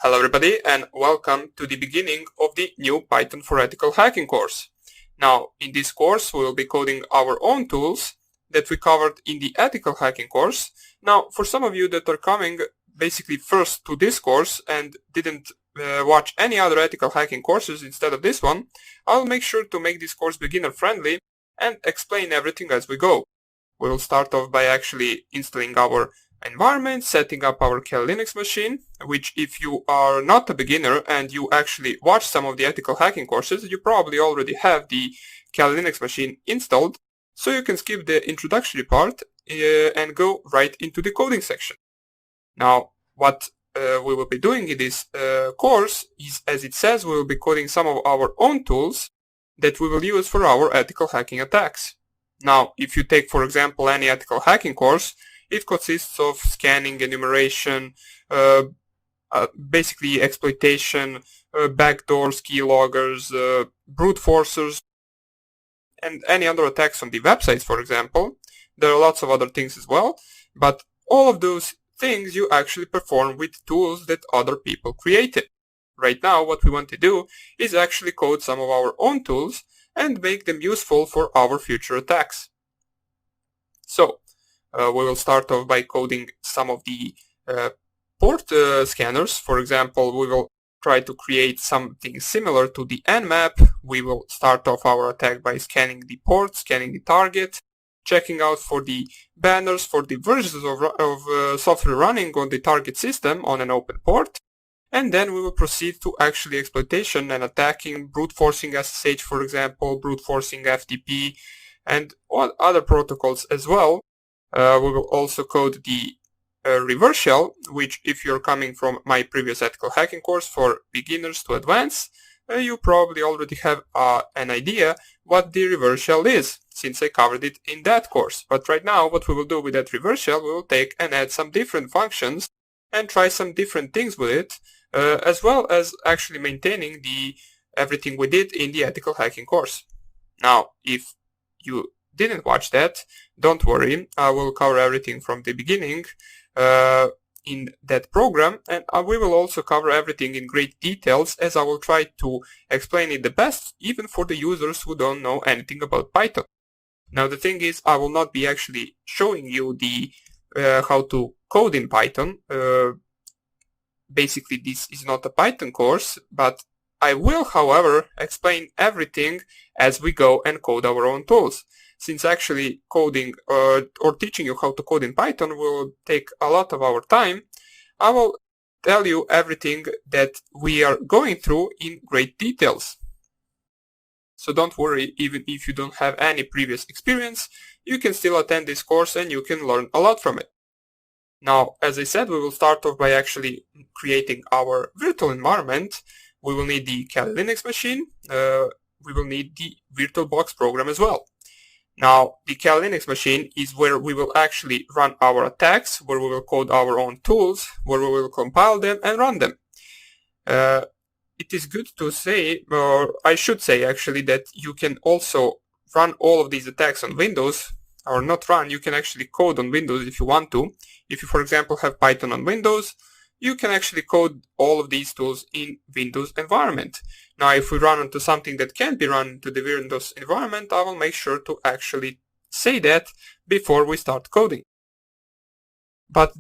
Hello everybody and welcome to the beginning of the new Python for Ethical Hacking course. Now in this course we will be coding our own tools that we covered in the Ethical Hacking course. Now for some of you that are coming basically first to this course and didn't watch any other Ethical Hacking courses instead of this one, I'll make sure to make this course beginner friendly and explain everything as we go. We will start off by actually installing our environment, setting up our Kali Linux machine, which if you are not a beginner and you actually watch some of the ethical hacking courses, you probably already have the Kali Linux machine installed, so you can skip the introductory part and go right into the coding section. Now, what we will be doing in this course is, as it says, we will be coding some of our own tools that we will use for our ethical hacking attacks. Now, if you take, for example, any ethical hacking course, it consists of scanning, enumeration, basically exploitation, backdoors, keyloggers, brute forcers, and any other attacks on the websites, for example. There are lots of other things as well, but all of those things you actually perform with tools that other people created. Right now, what we want to do is actually code some of our own tools and make them useful for our future attacks. So, we will start off by coding some of the port scanners. For example, we will try to create something similar to the nmap. We will start off our attack by scanning the port, scanning the target, checking out for the banners for the versions of software running on the target system on an open port. And then we will proceed to actually exploitation and attacking, brute forcing SSH, for example, brute forcing FTP, and other protocols as well. We will also code the reverse shell, which if you're coming from my previous ethical hacking course for beginners to advanced, you probably already have an idea what the reverse shell is, since I covered it in that course. But right now, what we will do with that reverse shell, we will take and add some different functions and try some different things with it, as well as actually maintaining everything we did in the ethical hacking course. Now, if you didn't watch that, don't worry, I will cover everything from the beginning in that program, and we will also cover everything in great details, as I will try to explain it the best even for the users who don't know anything about Python. Now the thing is, I will not be actually showing you the how to code in Python. Basically this is not a Python course, but I will, however, explain everything as we go and code our own tools. Since actually coding or teaching you how to code in Python will take a lot of our time, I will tell you everything that we are going through in great details. So don't worry, even if you don't have any previous experience, you can still attend this course and you can learn a lot from it. Now, as I said, we will start off by actually creating our virtual environment. We will need the Kali Linux machine. We will need the VirtualBox program as well. Now, the Kali Linux machine is where we will actually run our attacks, where we will code our own tools, where we will compile them and run them. It is good to say, or I should say actually, that you can also run all of these attacks on Windows, or not run, you can actually code on Windows if you want to. If you, for example, have Python on Windows, you can actually code all of these tools in Windows environment. Now, if we run into something that can't be run into the Windows environment, I will make sure to actually say that before we start coding. But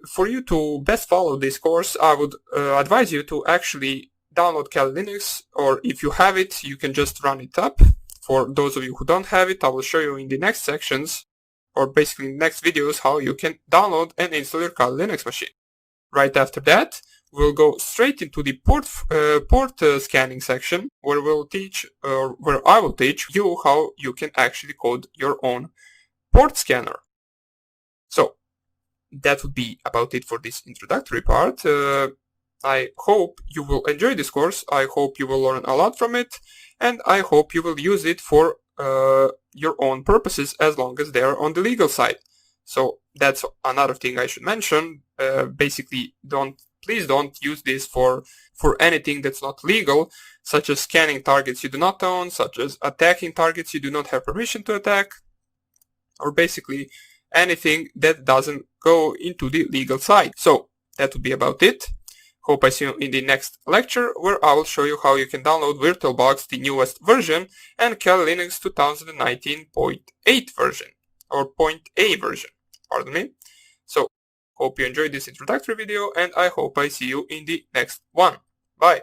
for you to best follow this course, I would advise you to actually download Kali Linux, or if you have it, you can just run it up. For those of you who don't have it, I will show you in the next sections, or basically in the next videos, how you can download and install your Kali Linux machine. Right after that, we'll go straight into the port scanning section, where I will teach you how you can actually code your own port scanner. So that would be about it for this introductory part. I hope you will enjoy this course. I hope you will learn a lot from it, and I hope you will use it for your own purposes as long as they are on the legal side. So that's another thing I should mention. Basically, please don't use this for anything that's not legal, such as scanning targets you do not own, such as attacking targets you do not have permission to attack, or basically anything that doesn't go into the legal side. So that would be about it. Hope I see you in the next lecture, where I will show you how you can download VirtualBox, the newest version, and Kali Linux 2019.8 version, or .a version, pardon me. So, hope you enjoyed this introductory video, and I hope I see you in the next one. Bye!